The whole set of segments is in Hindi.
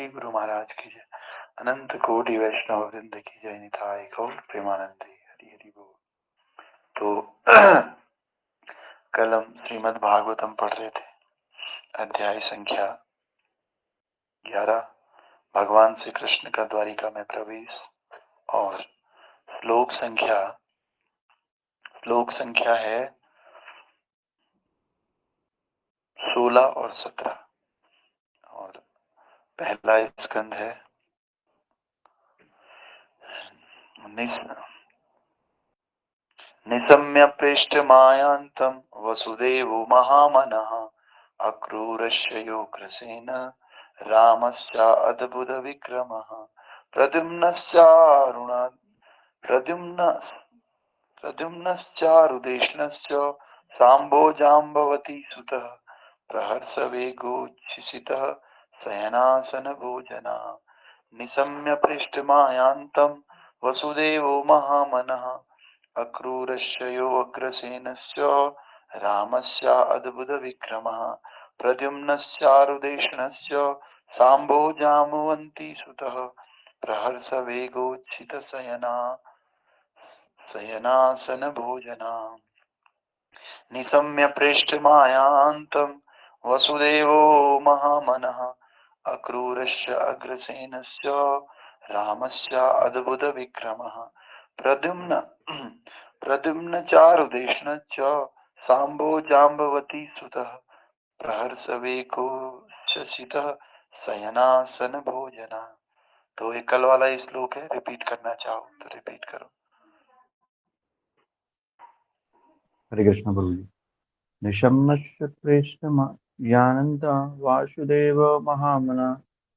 की गुरु महाराज की जय। अनंत कोटि वैष्णव वृंद की जय। निताय गौर प्रेमानंदे। हरि हरि बोल। तो कल हम श्रीमद् भागवतम पढ़ रहे थे, अध्याय संख्या 11, भगवान श्री कृष्ण का द्वारिका में प्रवेश, और श्लोक संख्या है 16 और 17, और पहला स्कंद है निशम्य पृष्ठ मायांतम वसुदेवो महामनः अक्रूरस्य योग्रसेन रामस्य अद्भुत विक्रमः प्रद्युम्नश्चारुदेष्णस्य साम्बोजाम्बवती सुतः प्रहर्ष वेगोच्छिसितः शयनासन भोजना निशम्य पृष्ठ मायांतम वसुदेवो महामनः अक्रूरस्य योग्रसेनस्य रामस्य अद्भुत विक्रमः प्रद्युम्नश्चारुदेष्णस्य साम्बोजाम्बवती सुतः प्रहर्ष वेगोच्छित शयनासन भोजना निशम्य पृष्ठ मायांतम वसुदेवो महामनः अक्रूरस्य अग्रसेनस्य रामस्य अद्भुत विक्रमः प्रद्युम्न चारुदेष्णश्च साम्बो जाम्बवती सुतः प्रहर्ष वेगोच्छसितः शयनासन भोजना। तो ये कल वाला श्लोक है, रिपीट करना चाहो तो रिपीट करो। हरे कृष्ण प्रभु जी। निशम्य प्रेष्ठ यानंत वासुदेव महामना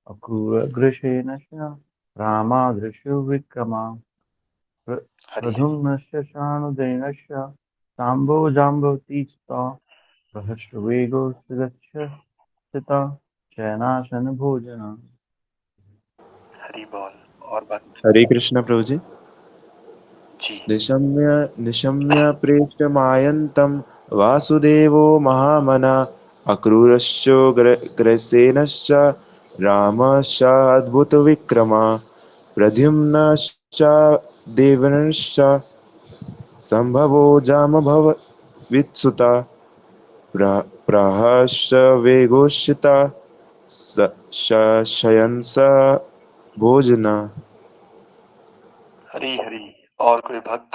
अक्रूरग्रसेन रामादृशो विक्रमा हरि प्रधुम्नस्य शानुदैनस्य साम्बो जाम्बवती स्तः प्रहर्षवेगो सुगच्छति शयनासन भोजन। हरि बोल। और बात हरे कृष्ण प्रभु जी। जी। निशम्य प्रेष्टमायन्तं वासुदेवो महामना अक्रूरश्चोग्रसेनश्च रामश्च अद्भुतविक्रमा प्रद्युम्नश्च देवर्षश्च सम्भवो जाम्बवत्सुता प्रहर्ष वेगोषिता शयंस भोजना। हरी हरी। और कोई भक्त?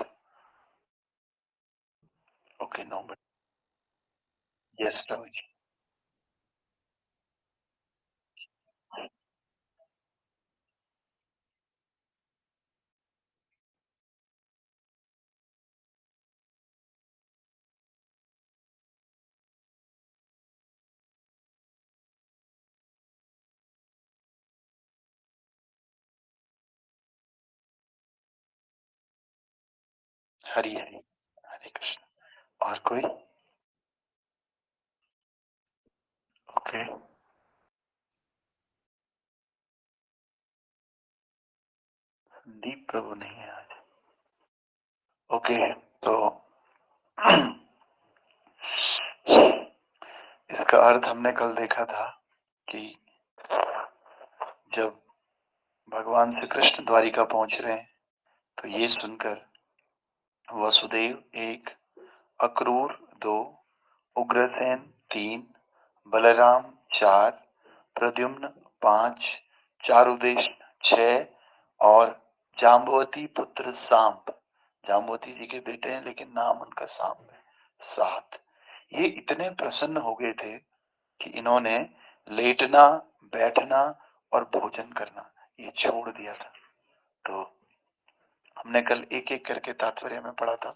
ओके, नो बट यस प्रभु जी। हरी हरी। हरे कृष्ण। और कोई? ओके, दीप प्रभु नहीं है आज। ओके, तो इसका अर्थ हमने कल देखा था कि जब भगवान श्री कृष्ण द्वारिका पहुंच रहे हैं तो ये सुनकर वसुदेव 1, अक्रूर 2, उग्रसेन 3, बलराम 4, प्रद्युम्न 5, चारुदेश 6 और जाम्बवती पुत्र सांब, जाम्बवती जी के बेटे हैं लेकिन नाम उनका सांब है, 7। ये इतने प्रसन्न हो गए थे कि इन्होंने लेटना, बैठना और भोजन करना ये छोड़ दिया था। तो हमने कल एक एक करके तात्पर्य में पढ़ा था।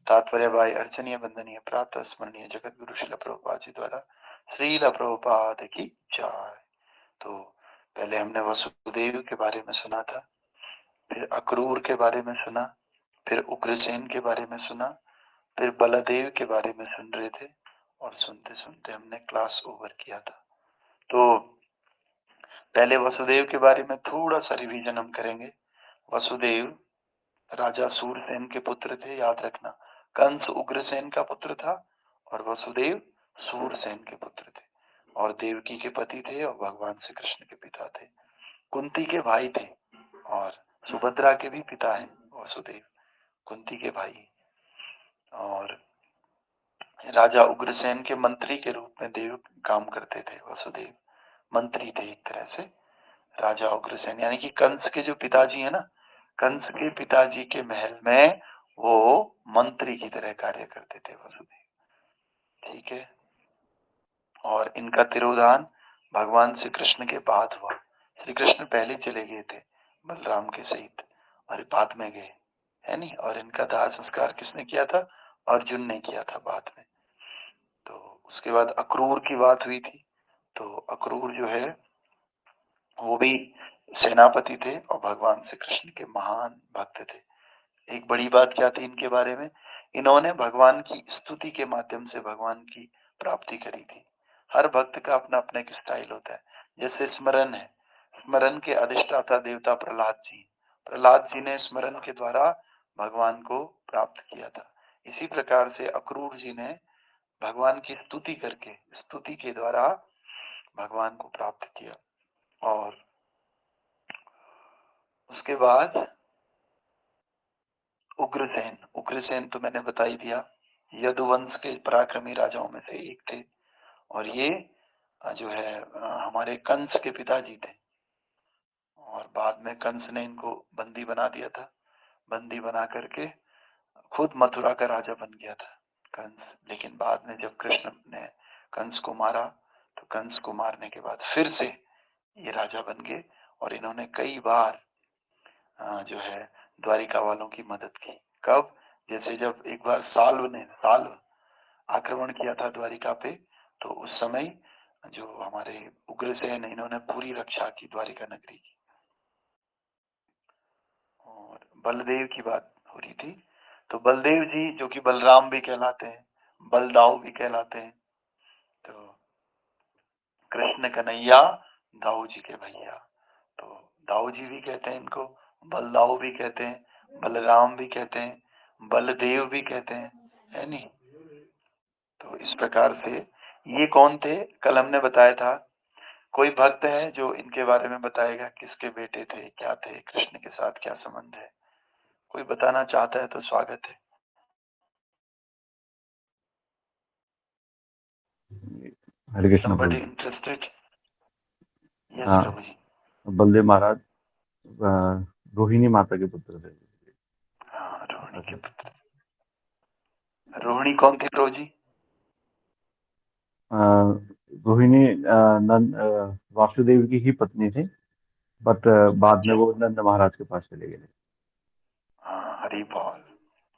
तात्पर्य बाय अर्चनीय वंदनीय प्रातः स्मरणीय जगत गुरु श्रील प्रभुपाद जी द्वारा श्रील प्रभुपाद की जय। तो पहले हमने वसुदेव के बारे में सुना था, फिर अक्रूर के बारे में सुना, फिर उग्रसेन के बारे में सुना, फिर बलदेव के बारे में सुन रहे थे, और सुनते सुनते हमने क्लास ओवर किया था। तो पहले वसुदेव के बारे में थोड़ा सा रिवीजन हम करेंगे। वसुदेव राजा सूरसेन के पुत्र थे, याद रखना। कंस उग्रसेन का पुत्र था और वसुदेव सूरसेन के पुत्र थे, और देवकी के पति थे और भगवान श्री कृष्ण के पिता थे। कुंती के भाई थे और सुभद्रा के भी पिता हैं वसुदेव, कुंती के भाई। और राजा उग्रसेन के मंत्री के रूप में देव काम करते थे, वसुदेव मंत्री थे एक तरह से। राजा उग्रसेन यानी कि कंस के जो पिताजी है ना, कंस के पिताजी के महल में वो मंत्री की तरह कार्य करते थे वसुदेव, ठीक है। और इनका तिरोधान भगवान श्री कृष्ण के बाद हुआ। श्री कृष्ण पहले चले गए थे बलराम के सहित और बाद में गए, है नहीं। और इनका दाह संस्कार किसने किया था? अर्जुन ने किया था बाद में। तो उसके बाद अक्रूर की बात हुई थी। तो अक्रूर जो है वो भी सेनापति थे और भगवान श्री कृष्ण के महान भक्त थे। एक बड़ी बात क्या थी इनके बारे में? इन्होंने भगवान की स्तुति के माध्यम से भगवान की प्राप्ति करी थी। हर भक्त का अपना अपना एक स्टाइल होता है। जैसे स्मरण है, स्मरण के अधिष्ठाता देवता प्रहलाद जी ने स्मरण के द्वारा भगवान को प्राप्त किया था। इसी प्रकार से अक्रूर जी ने भगवान की स्तुति करके, स्तुति के द्वारा भगवान को प्राप्त किया। और उसके बाद उग्रसेन, उग्रसेन तो मैंने बता ही दिया, यदुवंश के पराक्रमी राजाओं में से एक थे। और ये जो है हमारे कंस के पिताजी थे। और बाद में कंस ने इनको बंदी बना दिया था। बंदी बना करके खुद मथुरा का राजा बन गया था कंस। लेकिन बाद में जब कृष्ण ने कंस को मारा तो कंस को मारने के बाद फिर से ये राजा बन गए। और इन्होंने कई बार जो है द्वारिका वालों की मदद की। कब? जैसे जब एक बार साल्व आक्रमण किया था द्वारिका पे, तो उस समय जो हमारे उग्रसेन इन्होंने पूरी रक्षा की द्वारिका नगरी की। और बलदेव की बात हो रही थी। तो बलदेव जी जो कि बलराम भी कहलाते हैं, बलदाऊ भी कहलाते हैं। तो कृष्ण कन्हैया दाऊ जी के भैया, तो दाऊ जी भी कहते हैं इनको, बलदाऊ भी कहते हैं, बलराम भी कहते हैं, बलदेव भी कहते हैं, है नहीं। तो इस प्रकार से ये कौन थे? कल हमने बताया था। कोई भक्त है जो इनके बारे में बताएगा, किसके बेटे थे, क्या थे, कृष्ण के साथ क्या संबंध है? कोई बताना चाहता है तो स्वागत है। हरे कृष्ण प्रभु Somebody जी। interested? Yes, हाँ, प्रभु जी। बलदेव महाराज रोहिणी माता के पुत्र थे। हाँ, रोहिणी के पुत्र। रोहिणी कौन थी प्रभु जी? अ, रोहिणी वासुदेव की ही पत्नी थी, बट बाद में अच्छा, वो नंद महाराज के पास चले गए। हाँ, हरि बोल।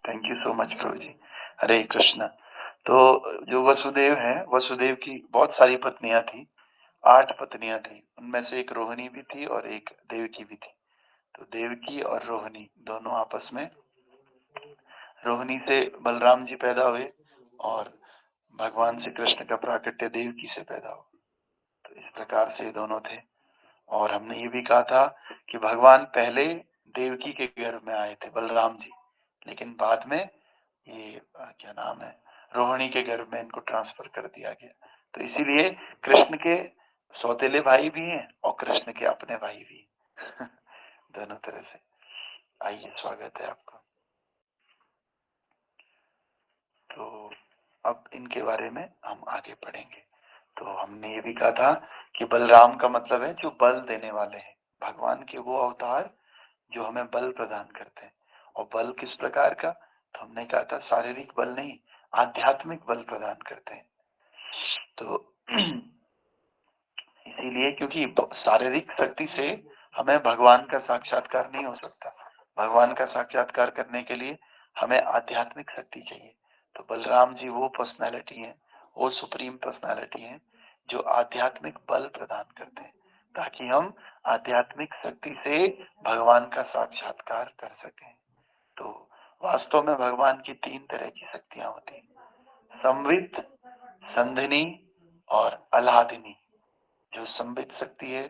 थैंक यू सो मच प्रभु जी। हरे कृष्ण। तो जो वसुदेव है, वसुदेव की बहुत सारी पत्नियां थी, 8 पत्नियां थी। उनमें से एक रोहिणी भी थी और एक देवकी भी थी। तो देवकी और रोहिणी दोनों आपस में, रोहिणी से बलराम जी पैदा हुए और भगवान श्री कृष्ण का प्राकट्य देवकी से पैदा हुआ। तो इस प्रकार से दोनों थे। और हमने ये भी कहा था कि भगवान पहले देवकी के गर्भ में आए थे, बलराम जी, लेकिन बाद में ये क्या नाम है, रोहिणी के गर्भ में इनको ट्रांसफर कर दिया गया। तो इसीलिए कृष्ण के सौतेले भाई भी हैं और कृष्ण के अपने भाई भी दोनों तरह से। आइए, स्वागत है आपका। तो अब इनके बारे में हम आगे पढ़ेंगे। तो हमने ये भी कहा था कि बलराम का मतलब है जो बल देने वाले हैं। भगवान के वो अवतार जो हमें बल प्रदान करते हैं। और बल किस प्रकार का? तो हमने कहा था शारीरिक बल नहीं, आध्यात्मिक बल प्रदान करते हैं। तो इसीलिए, क्योंकि शारीरिक शक्ति से हमें भगवान का साक्षात्कार नहीं हो सकता। भगवान का साक्षात्कार करने के लिए हमें आध्यात्मिक शक्ति चाहिए। तो बलराम जी वो पर्सनालिटी हैं, वो सुप्रीम पर्सनालिटी हैं जो आध्यात्मिक बल प्रदान करते हैं, ताकि हम आध्यात्मिक शक्ति से भगवान का साक्षात्कार कर सकें। तो वास्तव में भगवान की 3 तरह की शक्तियां होती हैं, संवित, संधिनी और अलादिनी। जो संवित शक्ति है,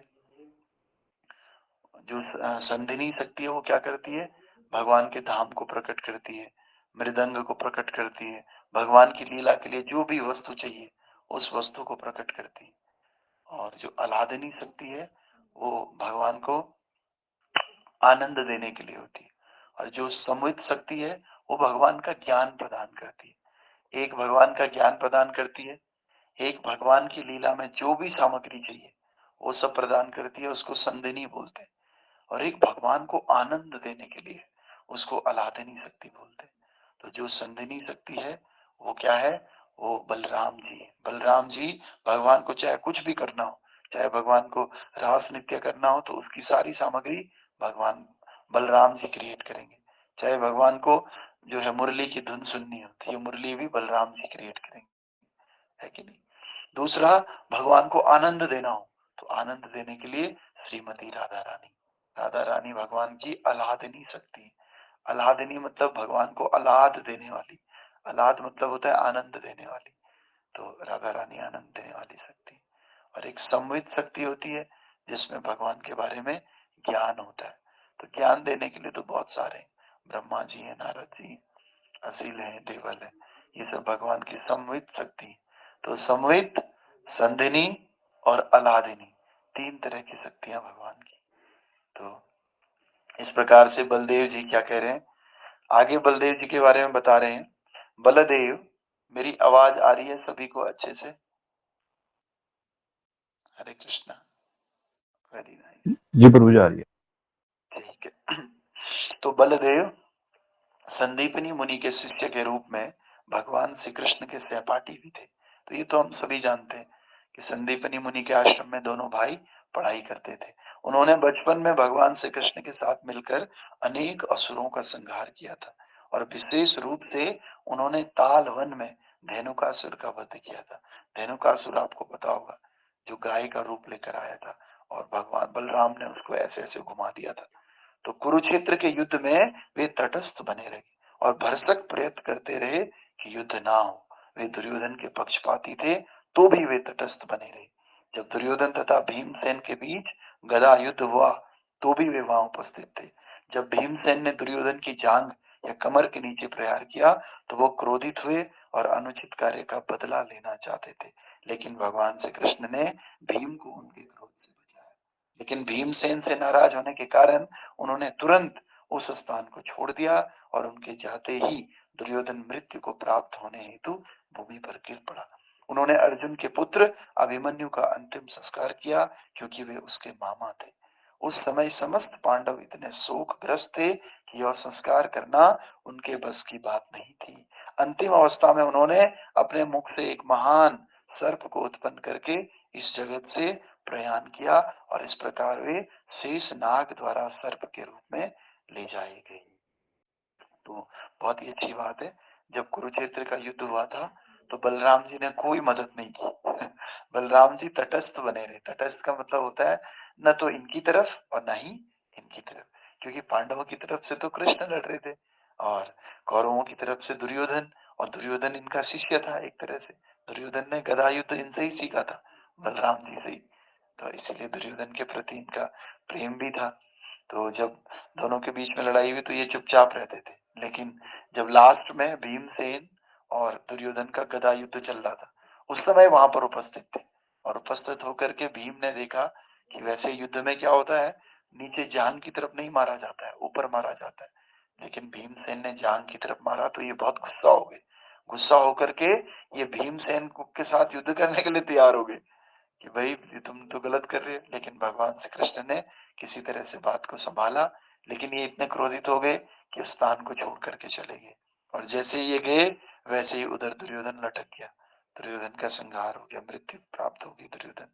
जो संधिनी शक्ति है, वो क्या करती है? भगवान के धाम को प्रकट करती है, मृदंग को प्रकट करती है, भगवान की लीला के लिए जो भी वस्तु चाहिए उस वस्तु को प्रकट करती है। और जो अलादिनी शक्ति है वो भगवान को आनंद देने के लिए होती है। और जो सम्मित शक्ति है वो भगवान का ज्ञान प्रदान करती है। एक भगवान का ज्ञान प्रदान करती है, एक भगवान की लीला में जो भी सामग्री चाहिए वो सब प्रदान करती है, उसको संदिनी बोलते हैं। और एक भगवान को आनंद देने के लिए उसको आह्लादनी शक्ति बोलते हैं। तो जो संदिनी शक्ति है वो क्या है? वो बलराम जी है। बलराम जी भगवान को चाहे कुछ भी करना हो, चाहे भगवान को रास नृत्य करना हो तो उसकी सारी सामग्री भगवान बलराम जी क्रिएट करेंगे। चाहे भगवान को जो है मुरली की धुन सुननी होती है, मुरली भी बलराम जी क्रिएट करेंगे, है कि नहीं? दूसरा, भगवान को आनंद देना हो तो आनंद देने के लिए श्रीमती राधा रानी, राधा रानी भगवान की आह्लादनी शक्ति। आह्लादनी मतलब भगवान को आह्लाद देने वाली, आह्लाद मतलब होता है आनंद देने वाली। तो राधा रानी आनंद देने वाली शक्ति। और एक संवित शक्ति होती है जिसमें भगवान के बारे में ज्ञान होता है। तो ज्ञान देने के लिए तो बहुत सारे हैं, ब्रह्मा जी हैं, नारद जी, असील है, देवल है, ये सब भगवान की संवित शक्ति है। तो संवित, संधिनी और आह्लादिनी, तीन तरह की शक्तियां भगवान की। तो इस प्रकार से बलदेव जी क्या कह रहे हैं, आगे बलदेव जी के बारे में बता रहे हैं। बलदेव, मेरी आवाज आ रही है सभी को अच्छे से? हरे कृष्णा, वेरी नाइस, जी प्रभु जी आ रही है। ठीक है। तो बलदेव संदीपनी मुनि के शिष्य के रूप में भगवान श्री कृष्ण के सहपाठी भी थे। तो ये तो हम सभी जानते हैं कि संदीपनी मुनि के आश्रम में दोनों भाई पढ़ाई करते थे। उन्होंने बचपन में भगवान श्री कृष्ण के साथ मिलकर अनेक असुरों का संहार किया था और विशेष रूप से उन्होंने ताल वन में धेनुकासुर का वध किया था। धेनुकासुर आपको पता होगा, जो गाय का रूप लेकर आया था और भगवान बलराम ने उसको ऐसे ऐसे घुमा दिया था। तो कुरुक्षेत्र के युद्ध में वे तटस्थ बने रहे और भरसक प्रयत्न करते रहे कि युद्ध ना हो। वे दुर्योधन के पक्षपाती थे तो भी वे तटस्थ बने रहे। जब दुर्योधन तथा भीमसेन के बीच गदा युद्ध हुआ तो भी वे वहां उपस्थित थे। जब भीमसेन ने दुर्योधन की जांघ या कमर के नीचे प्रहार किया तो वो क्रोधित हुए और अनुचित कार्य का बदला लेना चाहते थे, लेकिन भगवान श्री कृष्ण ने भीम को उनके क्रोध से बचाया। लेकिन भीमसेन से नाराज होने के कारण उन्होंने तुरंत उस स्थान को छोड़ दिया और उनके जाते ही दुर्योधन मृत्यु को प्राप्त होने हेतु भूमि पर गिर पड़ा। उन्होंने अर्जुन के पुत्र अभिमन्यु का अंतिम संस्कार किया क्योंकि वे उसके मामा थे। उस समय समस्त पांडव इतने शोकग्रस्त थे कि यह संस्कार करना उनके बस की बात नहीं थी। अंतिम अवस्था में उन्होंने अपने मुख से एक महान सर्प को उत्पन्न करके इस जगत से प्रयाण किया और इस प्रकार वे शेष नाग द्वारा सर्प के रूप में ले जाए गए। तो बहुत ही अच्छी बात है, जब कुरुक्षेत्र का युद्ध हुआ था तो बलराम जी ने कोई मदद नहीं की। बलराम जी तटस्थ बने रहे। तटस्थ का मतलब होता है न तो इनकी तरफ और न ही इनकी तरफ, क्योंकि पांडवों की तरफ से तो कृष्ण लड़ रहे थे और कौरवों की तरफ से दुर्योधन, और दुर्योधन इनका शिष्य था एक तरह से। दुर्योधन ने गदा युद्ध इनसे ही सीखा था, बलराम जी से ही। तो इसीलिए दुर्योधन के प्रति इनका प्रेम भी था। तो जब दोनों के बीच में लड़ाई हुई तो ये चुपचाप रहते थे, लेकिन जब लास्ट में भीमसेन और दुर्योधन का गदा युद्ध चल रहा था उस समय वहां पर उपस्थित थे। और उपस्थित होकर के भीम ने देखा कि वैसे युद्ध में क्या होता है, नीचे जांग की तरफ नहीं मारा जाता है, ऊपर मारा जाता है। लेकिन भीमसेन ने जांग की तरफ मारा तो ये बहुत गुस्सा हो गए। गुस्सा होकर के ये भीमसेन के साथ युद्ध करने के लिए तैयार हो गए कि भाई ये तुम तो गलत कर रहे हो। लेकिन भगवान श्री कृष्ण ने किसी तरह से बात को संभाला, लेकिन ये इतने क्रोधित हो गए कि उस स्थान को छोड़ करके चले गए। और जैसे ही ये गए वैसे ही उधर दुर्योधन लटक गया, दुर्योधन का संहार हो गया, मृत्यु प्राप्त हो गई दुर्योधन।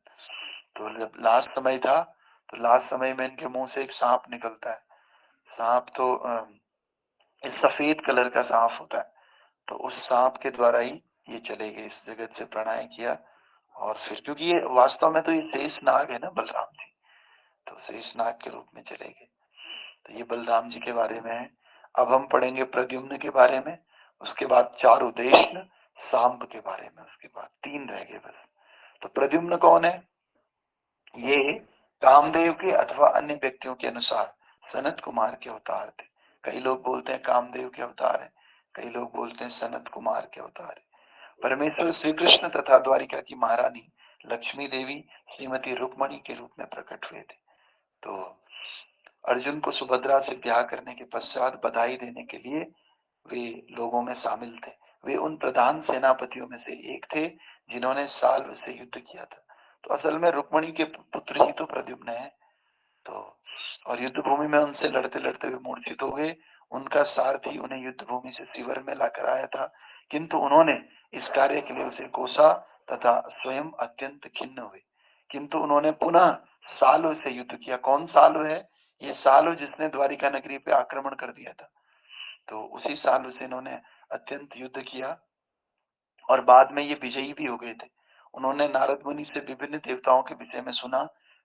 तो जब लास्ट समय था तो लास्ट समय में इनके मुंह से एक सांप निकलता है। सांप तो इस सफेद कलर का सांप होता है। तो उस सांप के द्वारा ही ये चले गए, इस जगत से प्रणाम किया। और फिर क्योंकि ये वास्तव में तो ये शेष नाग है ना बलराम जी, तो शेष नाग के रूप में चले गए। तो ये बलराम जी के बारे में है। अब हम पढ़ेंगे प्रद्युम्न के बारे में, उसके बाद चारुदेश्न, सांब के बारे में, उसके बाद तीन रह गए बस। तो प्रद्युम्न कौन है? ये कामदेव के अथवा अन्य व्यक्तियों के अनुसार सनत कुमार के अवतार थे। कई लोग बोलते हैं कामदेव के अवतार है, कई लोग बोलते हैं सनत कुमार के अवतार है। परमेश्वर श्री कृष्ण तथा द्वारिका की महारानी लक्ष्मी देवी श्रीमती रुक्मणी के रूप में प्रकट हुए थे। अर्जुन को सुभद्रा से ब्याह करने के पश्चात बधाई देने के लिए वे लोगों में शामिल थे। वे उन प्रधान सेनापतियों में से एक थे जिन्होंने साल्व से युद्ध किया था। तो असल में रुक्मिणी के पुत्र ही तो प्रद्युम्न है। तो और युद्ध भूमि में उनसे लड़ते लड़ते वे मूर्छित हो गए। उनका सारथी उन्हें युद्ध भूमि से शिविर में लाकर आया था, किंतु उन्होंने इस कार्य के लिए उसे कोसा तथा स्वयं अत्यंत खिन्न हुए। किंतु उन्होंने पुनः सालो से युद्ध किया। कौन सालो है? ये सालो जिसने द्वारिका नगरी पे आक्रमण कर दिया था। तो उसी साल से इन्होंने अत्यंत युद्ध किया और बाद में ये विजयी भी हो गए थे। उन्होंने नारद मुनि से विभिन्न देवताओं के विषय में सुना।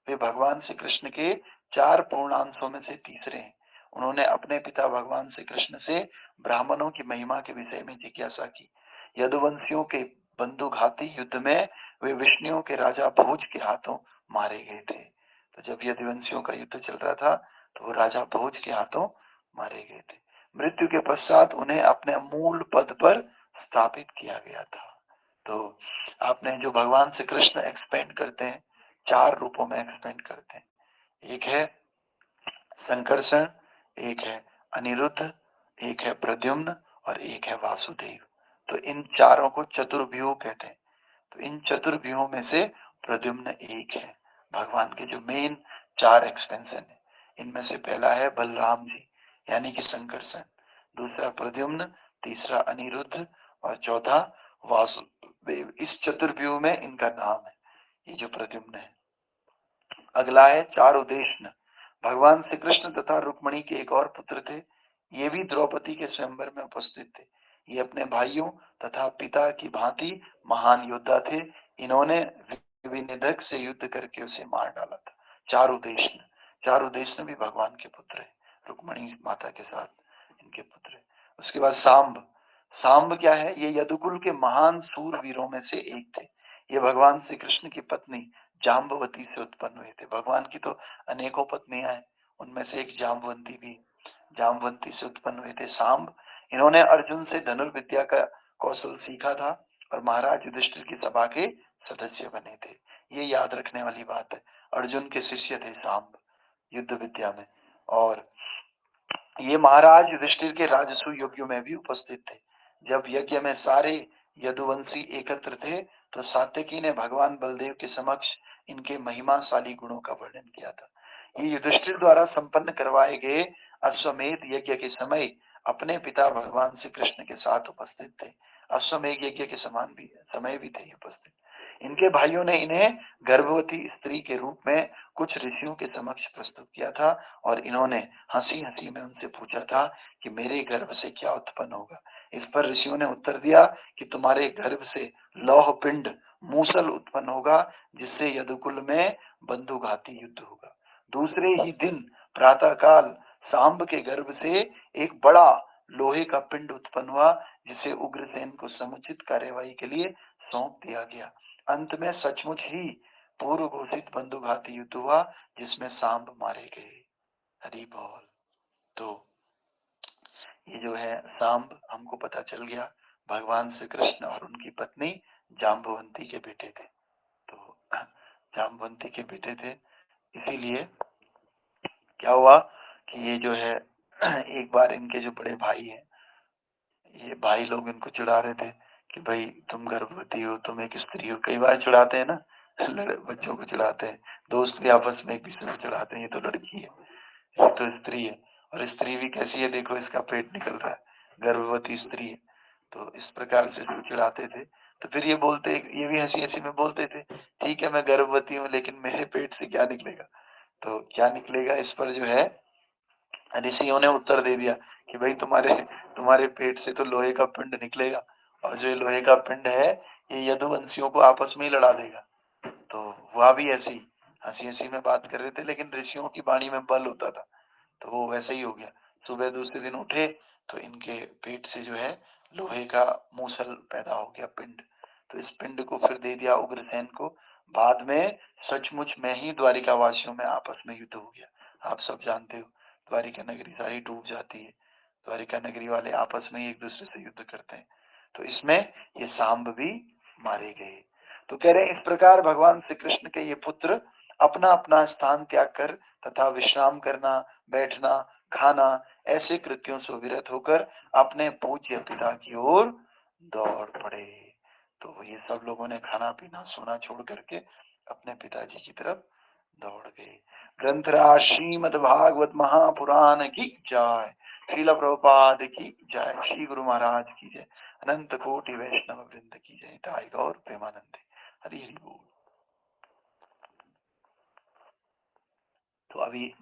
वे भगवान श्री कृष्ण के 4 पूर्णांशों में से तीसरे हैं। उन्होंने अपने पिता भगवान श्री कृष्ण से ब्राह्मणों की महिमा के विषय में जिज्ञासा की। यदुवंशियों के बंधुघाती युद्ध में वे विष्णुओं के राजा भोज के हाथों मारे गए थे। तो जब यदुवंशियों का युद्ध चल रहा था तो वो राजा भोज के हाथों मारे गए थे। मृत्यु के पश्चात उन्हें अपने मूल पद पर स्थापित किया गया था। तो आपने जो भगवान श्री कृष्ण एक्सपेंड करते हैं, 4 रूपों में एक्सपेंड करते हैं। एक है संकर्षण, एक है अनिरुद्ध, एक है प्रद्युम्न और एक है वासुदेव। तो इन चारों को चतुर्व्यूह कहते हैं। तो इन चतुर्व्यूहों में से प्रद्युम्न एक है। भगवान के जो मेन 4 एक्सपेंशन है, इनमें से पहला है बलराम जी यानी कि संकर्षण, दूसरा प्रद्युम्न, तीसरा अनिरुद्ध और चौथा वासुदेव। इस चतुर्व्यूह में इनका नाम है, ये जो प्रद्युम्न है। अगला है चारुदेश्न। भगवान श्री कृष्ण तथा रुक्मिणी के एक और पुत्र थे। ये भी द्रौपदी के स्वयंवर में उपस्थित थे। ये अपने भाइयों तथा पिता की भांति महान योद्धा थे। इन्होंने विनिधक से युद्ध करके उसे मार डाला था। चारुदेश्न, चारुदेश्न भी भगवान के पुत्र है, रुक्मिणी माता के साथ इनके पुत्र है। उसके बाद सांब। सांब क्या है? ये यदुकुल के महान सूरवीरों में से एक थे। ये भगवान श्री कृष्ण की पत्नी जाम्बवती से उत्पन्न हुए थे। भगवान की तो अनेकों पत्नियां हैं, उनमें से एक जाम्बवंती भी, जाम्बवंती से उत्पन्न हुए थे सांब। इन्होंने अर्जुन से धनुर्विद्या का कौशल सीखा था और महाराज युधिष्ठिर की सभा के सदस्य बने थे। ये याद रखने वाली बात है। अर्जुन के शिष्य थे सांब युद्ध विद्या में। और ये महाराज युधिष्ठिर के राजसू यज्ञों में भी उपस्थित थे। जब यज्ञ में सारे यदुवंशी एकत्र थे तो सात्यकी ने भगवान बलदेव के समक्ष इनके महिमाशाली गुणों का वर्णन किया था। ये युधिष्ठिर द्वारा संपन्न करवाए गए अश्वमेध यज्ञ के समय अपने पिता भगवान श्री कृष्ण के साथ उपस्थित थे। अश्वमेध यज्ञ के समान भी समय भी थे उपस्थित। इनके भाइयों ने इन्हें गर्भवती स्त्री के रूप में कुछ ऋषियों के समक्ष प्रस्तुत किया था और इन्होंने हंसी हंसी में उनसे पूछा था कि मेरे गर्भ से क्या उत्पन्न होगा। इस पर ऋषियों ने उत्तर दिया कि तुम्हारे गर्भ से लौह पिंड मूसल उत्पन्न होगा, जिससे यदुकुल में बंधुघाती युद्ध होगा। दूसरे ही दिन प्रातः काल सांब के गर्भ से एक बड़ा लोहे का पिंड उत्पन्न हुआ, जिसे उग्रसेन को समुचित कार्यवाही के लिए सौंप दिया गया। अंत में सचमुच ही पूर्व घोषित बंधुघाती युद्ध हुआ, जिसमें सांब मारे गए। हरि बोल। तो ये जो है सांब, हमको पता चल गया भगवान श्री कृष्ण और उनकी पत्नी जाम्बवंती के बेटे थे। तो जाम्बवंती के बेटे थे, इसीलिए क्या हुआ कि ये जो है एक बार इनके जो बड़े भाई हैं, ये भाई लोग इनको चिढ़ा रहे थे कि भाई तुम गर्भवती हो, तुम एक स्त्री हो। कई बार चिढ़ाते हैं ना, बच्चों को चिढ़ाते हैं, दोस्त भी आपस में एक दूसरे को चिढ़ाते हैं, ये तो लड़की है, ये तो स्त्री है। और स्त्री भी कैसी है, देखो इसका पेट निकल रहा है, गर्भवती स्त्री है। तो इस प्रकार से इसको चिढ़ाते थे। तो फिर ये बोलते, ये भी हंसी हंसी में बोलते थे, ठीक है मैं गर्भवती हूँ, लेकिन मेरे पेट से क्या निकलेगा। तो क्या निकलेगा, इस पर जो है ऋषियों ने उत्तर दे दिया कि भाई तुम्हारे तुम्हारे पेट से तो लोहे का पिंड निकलेगा, और जो ये लोहे का पिंड है ये यदुवंशियों को आपस में ही लड़ा देगा। तो वह भी ऐसी हंसी हंसी में बात कर रहे थे, लेकिन ऋषियों की वाणी में बल होता था, तो वो वैसा ही हो गया। सुबह दूसरे दिन उठे तो इनके पेट से जो है लोहे का मूसल पैदा हो गया, पिंड। तो इस पिंड को फिर दे दिया उग्रसेन को। बाद में सचमुच में ही द्वारिका वासियों में आपस में युद्ध हो गया। आप सब जानते हो द्वारिका नगरी सारी डूब जाती है, द्वारिका नगरी वाले आपस में एक दूसरे से युद्ध करते हैं। तो इसमें ये सांब भी मारे गए। तो कह रहे हैं इस प्रकार भगवान श्री कृष्ण के ये पुत्र अपना अपना स्थान त्याग कर तथा विश्राम करना, बैठना, खाना ऐसे कृत्यों से विरत होकर अपने पूज्य पिता की ओर दौड़ पड़े। तो ये सब लोगों ने खाना पीना सोना छोड़ करके अपने पिताजी की तरफ दौड़ गए। ग्रंथराज श्रीमद् भागवत महापुराण की जय। श्रील प्रभुपाद की जय। श्री गुरु महाराज की जय। अनंत कोटि वैष्णव वृंद की जय। ताई गौर प्रेमानंदे। हरि हरि बोल। तो अभी